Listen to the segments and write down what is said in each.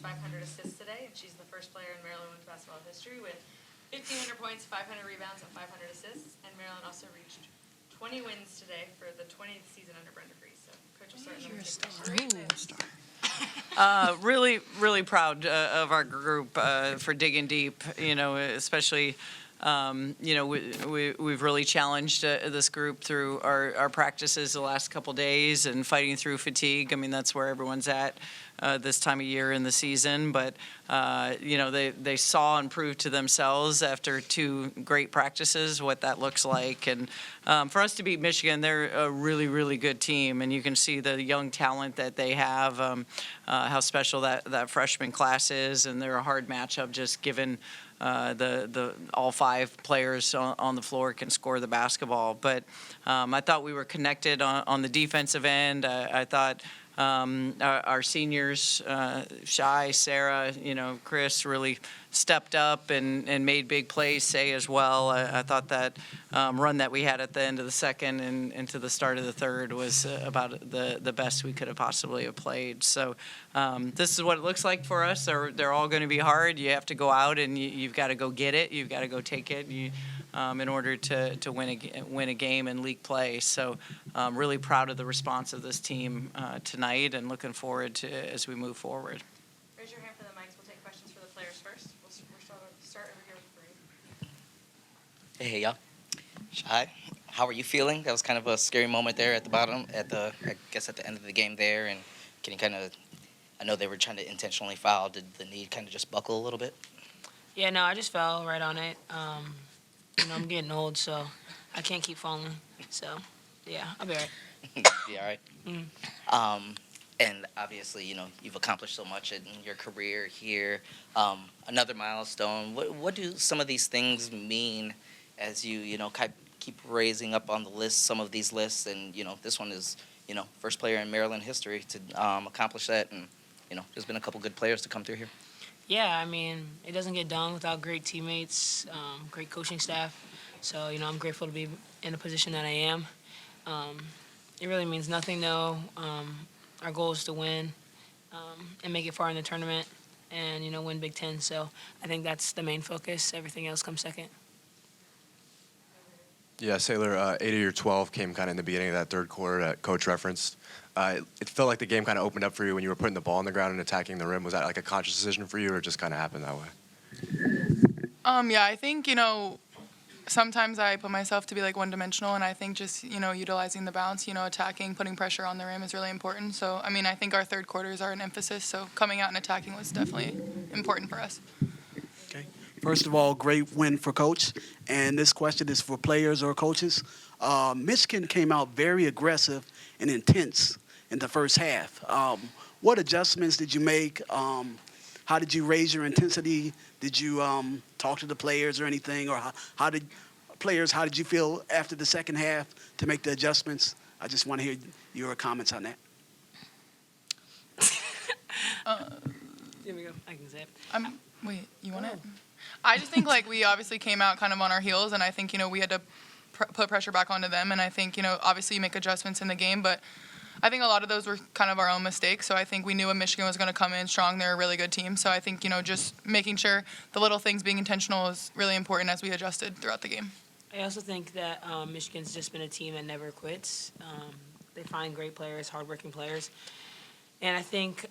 reached 500 assists today, and she's the first player in Maryland women's basketball history with 1,500 points, 500 rebounds, and 500 assists. And Maryland also reached 20 wins today for the 20th season under Brenda Frese. So Coach will start You're a star. Really, really proud of our group for digging deep, especially, we've really challenged this group through our practices the last couple days and fighting through fatigue. I mean, that's where everyone's at this time of year in the season. But, they saw and proved to themselves after 2 great practices what that looks like. And for us to beat Michigan, they're a really, really good team. And you can see the young talent that they have, how special that freshman class is. And they're a hard matchup just given the all 5 players on the floor can score the basketball. But I thought we were connected on the defensive end. I thought our seniors, Shai, Sarah, Chris really stepped up and made big plays, Say as well. I thought that run that we had at the end of the second and into the start of the third was about the best we could have possibly have played. So this is what it looks like for us. They're all going to be hard. You have to go out and you've got to go get it. You've got to go take it in order to win a game in league play. So really proud of the response of this team tonight and looking forward to as we move forward. Raise your hand for the mics. We'll take questions for the players first. We'll start over here with Bree. Hey, y'all. Shai, how are you feeling? That was kind of a scary moment there at the bottom, at the end of the game there. And can you I know they were trying to intentionally foul. Did the knee kind of just buckle a little bit? Yeah, no, I just fell right on it. I'm getting old, so I can't keep falling. So, yeah, I'll be all right. Be all right? Mm. And obviously, you've accomplished so much in your career here. Another milestone. What do some of these things mean as you, keep raising up on the list, some of these lists? And, this one is, first player in Maryland history to accomplish that. And, there's been a couple good players to come through here. Yeah, I mean, it doesn't get done without great teammates, great coaching staff. So, I'm grateful to be in the position that I am. It really means nothing, though. Our goal is to win and make it far in the tournament and, win Big Ten. So I think that's the main focus. Everything else comes second. Yeah, Sailor, 8 of your 12 came kind of in the beginning of that third quarter that Coach referenced. It felt like the game kind of opened up for you when you were putting the ball on the ground and attacking the rim. Was that like a conscious decision for you or it just kind of happened that way? Yeah, I think, sometimes I put myself to be like one-dimensional, and I think just, utilizing the bounce, attacking, putting pressure on the rim is really important. So, I think our third quarters are an emphasis, so coming out and attacking was definitely important for us. Okay. First of all, great win for Coach, and this question is for players or coaches. Michigan came out very aggressive and intense in the first half. What adjustments did you make? How did you raise your intensity? Did you talk to the players or anything? Or how did you feel after the second half to make the adjustments? I just want to hear your comments on that. Here we go. I can say it. Wait, you want it? I just think, we obviously came out kind of on our heels, and I think, we had to put pressure back onto them. And I think, obviously you make adjustments in the game, but I think a lot of those were kind of our own mistakes. So I think we knew when Michigan was going to come in strong. They're a really good team. So I think, just making sure the little things being intentional is really important as we adjusted throughout the game. I also think that Michigan's just been a team that never quits. They find great players, hardworking players. And I think,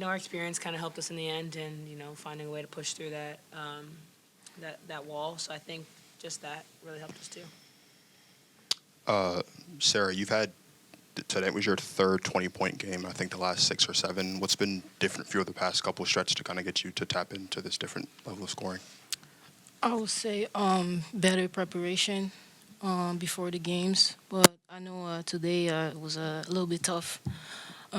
our experience kind of helped us in the end and, finding a way to push through that wall. So I think just that really helped us too. Sarah, today was your third 20-point game, I think the last 6 or 7. What's been different for you over the past couple of stretches to kind of get you to tap into this different level of scoring? I would say better preparation before the games. But I know today it was a little bit tough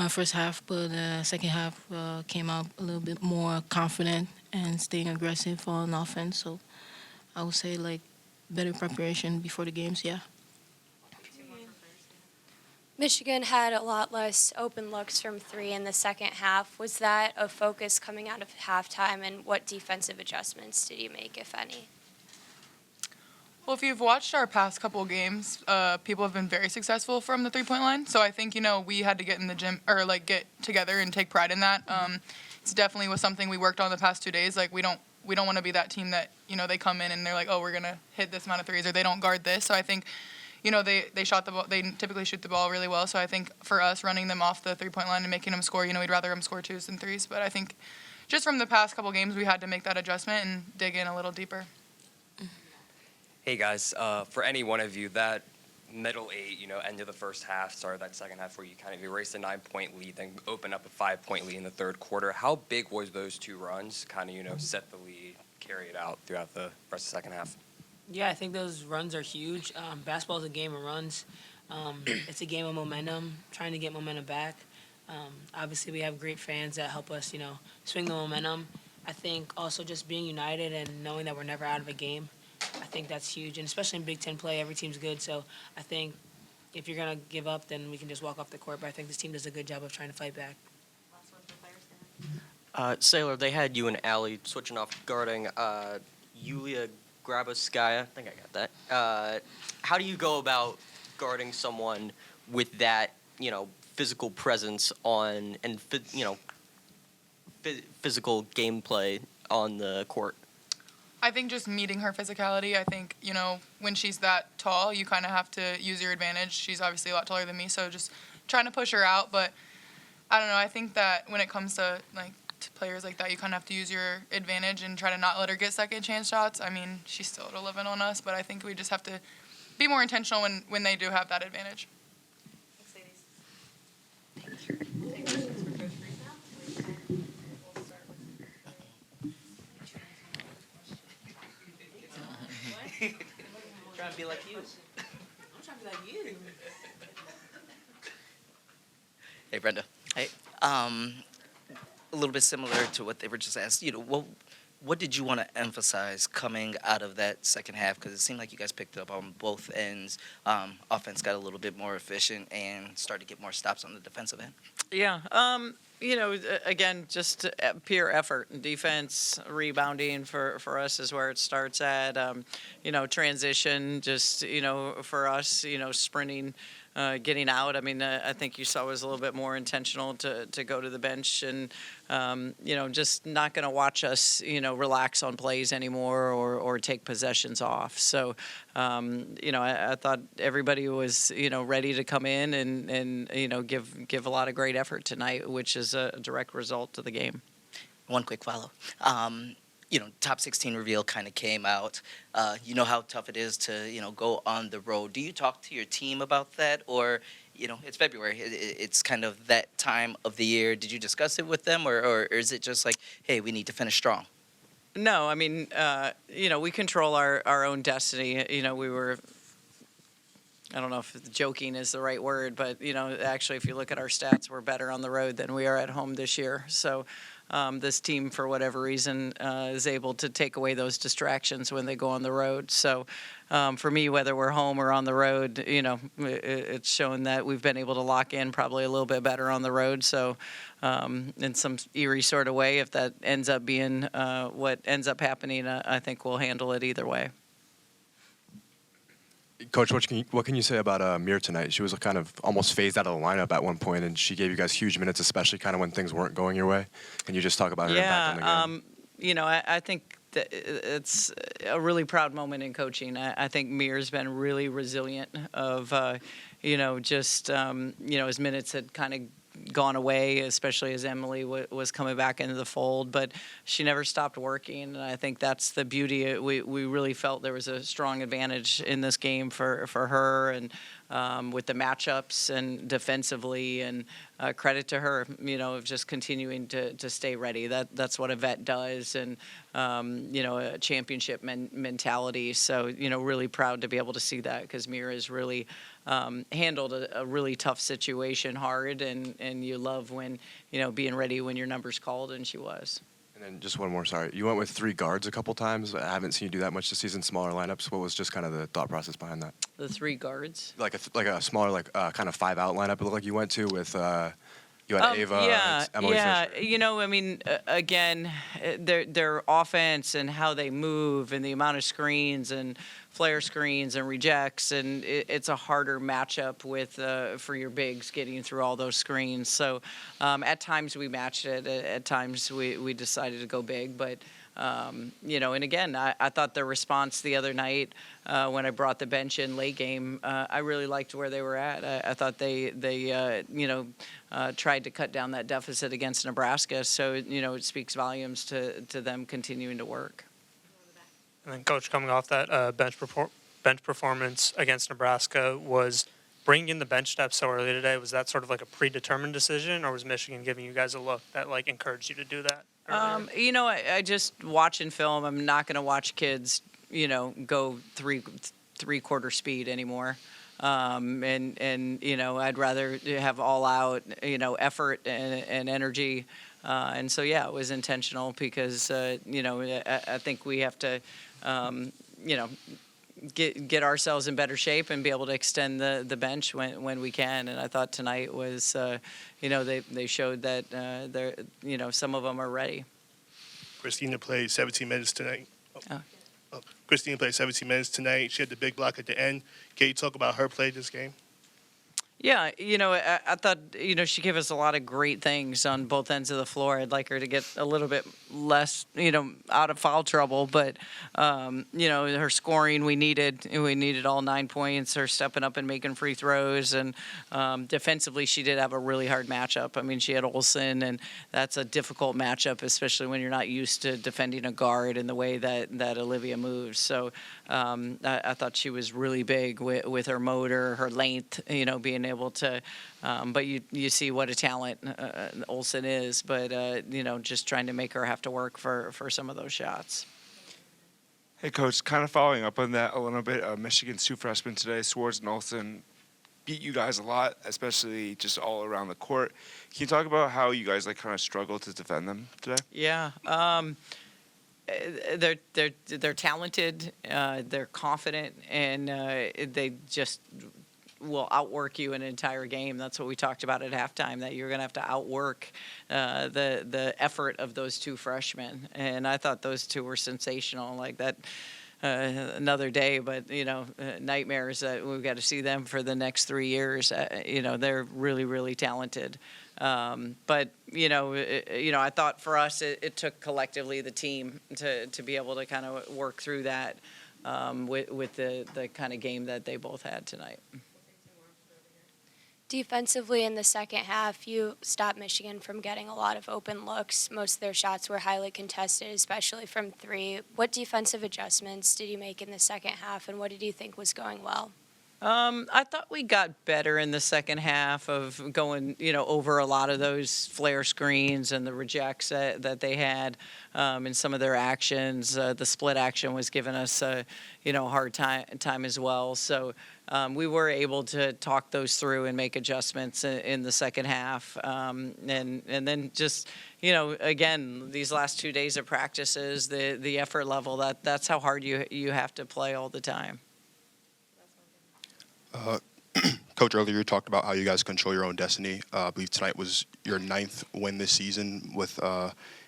first half, but second half came out a little bit more confident and staying aggressive on offense. So I would say better preparation before the games, yeah. Michigan had a lot less open looks from 3 in the second half. Was that a focus coming out of halftime, and what defensive adjustments did you make, if any? Well, if you've watched our past couple of games, people have been very successful from the three-point line. So I think, we had to get in the gym or get together and take pride in that. definitely was something we worked on the past 2 days. Like we don't want to be that team that, you know, they come in and they're like, oh, we're gonna hit this amount of threes, or they don't guard this. So I think, you know, they shot the ball. They typically shoot the ball really well. So I think for us, running them off the 3-point line and making them score, you know, we'd rather them score 2s than 3s. But I think just from the past couple games, we had to make that adjustment and dig in a little deeper. Hey guys, for any one of you, that middle 8, you know, end of the first half, start of that second half, where you kind of erased a 9-point lead, then open up a 5-point lead in the third quarter. How big was those 2 runs? Kind of, you know, set the lead, carry it out throughout the rest of the second half. Yeah, I think those runs are huge. Basketball is a game of runs. It's a game of momentum, trying to get momentum back. Obviously, we have great fans that help us, you know, swing the momentum. I think also just being united and knowing that we're never out of a game, I think that's huge. And especially in Big Ten play, every team's good. So I think if you're going to give up, then we can just walk off the court. But I think this team does a good job of trying to fight back. Last one for players. Sailor, they had you and Allie switching off guarding Yulia Graboskaya. I think I got that. How do you go about guarding someone with that, you know, physical presence on and you know, physical gameplay on the court? I think just meeting her physicality. I think, you know, when she's that tall, you kind of have to use your advantage. She's obviously a lot taller than me, so just trying to push her out. But I don't know. I think that when it comes to like to players like that, you kind of have to use your advantage and try to not let her get second chance shots. I mean, she's still 11 on us, but I think we just have to be more intentional when they do have that advantage. Thanks, ladies. We'll take questions for Coach Frese now. We'll start with Trying to be like you. I'm trying to be like you. Hey, Brenda. Hey. A little bit similar to what they were just asked. You know, what did you want to emphasize coming out of that second half? Because it seemed like you guys picked up on both ends. Offense got a little bit more efficient and started to get more stops on the defensive end. Yeah. You know, again, just pure effort and defense, rebounding for us is where it starts at. You know, transition, just, you know, for us, you know, sprinting, getting out. I mean, I think you saw was a little bit more intentional to go to the bench and, you know, just not going to watch us, you know, relax on plays anymore or take possessions off. So, you know, I thought everybody was, you know, ready to come in and you know, give a lot of great effort tonight, which is a direct result of the game. One quick follow. You know, top 16 reveal kind of came out. You know how tough it is to, you know, go on the road. Do you talk to your team about that? Or, you know, it's February. It's kind of that time of the year. Did you discuss it with them? Or is it just like, hey, we need to finish strong? No, I mean, you know, we control our own destiny. You know, we were, I don't know if joking is the right word, but, you know, actually, if you look at our stats, we're better on the road than we are at home this year. So this team, for whatever reason, is able to take away those distractions when they go on the road. So for me, whether we're home or on the road, you know, it's shown that we've been able to lock in probably a little bit better on the road. So in some eerie sort of way, if that ends up being what ends up happening, I think we'll handle it either way. Coach, what can you say about Mir tonight? She was kind of almost phased out of the lineup at one point, and she gave you guys huge minutes, especially kind of when things weren't going your way. Can you just talk about her impact on the game? You know, I think that it's a really proud moment in coaching. I think Mir's been really resilient of, you know, just, you know, his minutes had kind of gone away, especially as Emily was coming back into the fold, but she never stopped working, and I think that's the beauty. We really felt there was a strong advantage in this game for her, and with the matchups and defensively, and credit to her, you know, of just continuing to stay ready. That's what a vet does, and you know, a championship mentality. So, you know, really proud to be able to see that, because Mira has really handled a really tough situation hard, and you love when, you know, being ready when your number's called, and she was. And then just one more, sorry. You went with 3 guards a couple times. I haven't seen you do that much this season, smaller lineups. What was just kind of the thought process behind that? The 3 guards? Like a smaller, kind of 5-out lineup it looked like you went to with you had Ava, Emily Fisher. You know, I mean, again, their offense and how they move and the amount of screens and flare screens and rejects, and it's a harder matchup with for your bigs getting through all those screens. So at times we matched it. At times we decided to go big, but. And again, I thought their response the other night when I brought the bench in late game, I really liked where they were at. I thought they tried to cut down that deficit against Nebraska. So, it speaks volumes to them continuing to work. And then, Coach, coming off that bench performance against Nebraska, was bringing in the bench depth so early today, was that sort of like a predetermined decision, or was Michigan giving you guys a look that encouraged you to do that? I just watching film. I'm not going to watch kids, go three-quarter speed anymore. I'd rather have all out, effort and energy. And so, yeah, it was intentional because, I think we have to, get ourselves in better shape and be able to extend the bench when we can. And I thought tonight was, they showed that they're, some of them are ready. Christina played 17 minutes tonight. Oh. Christina played 17 minutes tonight. She had the big block at the end. Can you talk about her play this game? Yeah, I thought, she gave us a lot of great things on both ends of the floor. I'd like her to get a little bit less, out of foul trouble. But, her scoring, we needed all 9 points. Her stepping up and making free throws. And defensively, she did have a really hard matchup. I mean, she had Olsen, and that's a difficult matchup, especially when you're not used to defending a guard in the way that Olivia moves. So I thought she was really big with her motor, her length, being able to, but you see what a talent Olsen is, but just trying to make her have to work for some of those shots. Hey, Coach, kind of following up on that a little bit, Michigan's two freshmen today, Swartz and Olsen, beat you guys a lot, especially just all around the court. Can you talk about how you guys kind of struggled to defend them today? Yeah. They're talented, they're confident, and they just will outwork you an entire game. That's what we talked about at halftime, that you're going to have to outwork the effort of those two freshmen. And I thought those two were sensational. Like that, another day, but nightmares that we've got to see them for the next 3 years. They're really, really talented. But I thought for us it took collectively the team to be able to kind of work through that with the kind of game that they both had tonight. Defensively in the second half, you stopped Michigan from getting a lot of open looks. Most of their shots were highly contested, especially from three. What defensive adjustments did you make in the second half, and what did you think was going well? I thought we got better in the second half of going, over a lot of those flare screens and the rejects that they had in some of their actions. The split action was giving us a hard time as well. So we were able to talk those through and make adjustments in the second half. And then just, again, these last 2 days of practices, the effort level, that's how hard you have to play all the time. Coach, earlier you talked about how you guys control your own destiny. I believe tonight was your 9th win this season with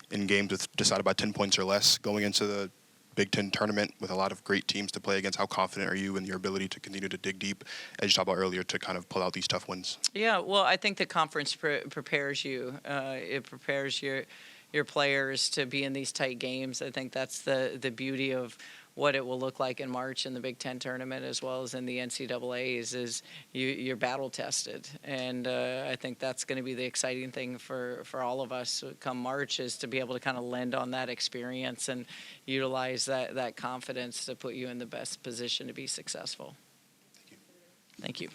in games decided by 10 points or less going into the Big Ten tournament with a lot of great teams to play against. How confident are you in your ability to continue to dig deep, as you talked about earlier, to kind of pull out these tough wins? Yeah, well, I think the conference prepares you. It prepares your players to be in these tight games. I think that's the beauty of what it will look like in March in the Big Ten tournament as well as in the NCAAs is you're battle tested. And I think that's going to be the exciting thing for all of us come March is to be able to kind of lend on that experience and utilize that confidence to put you in the best position to be successful. Thank you.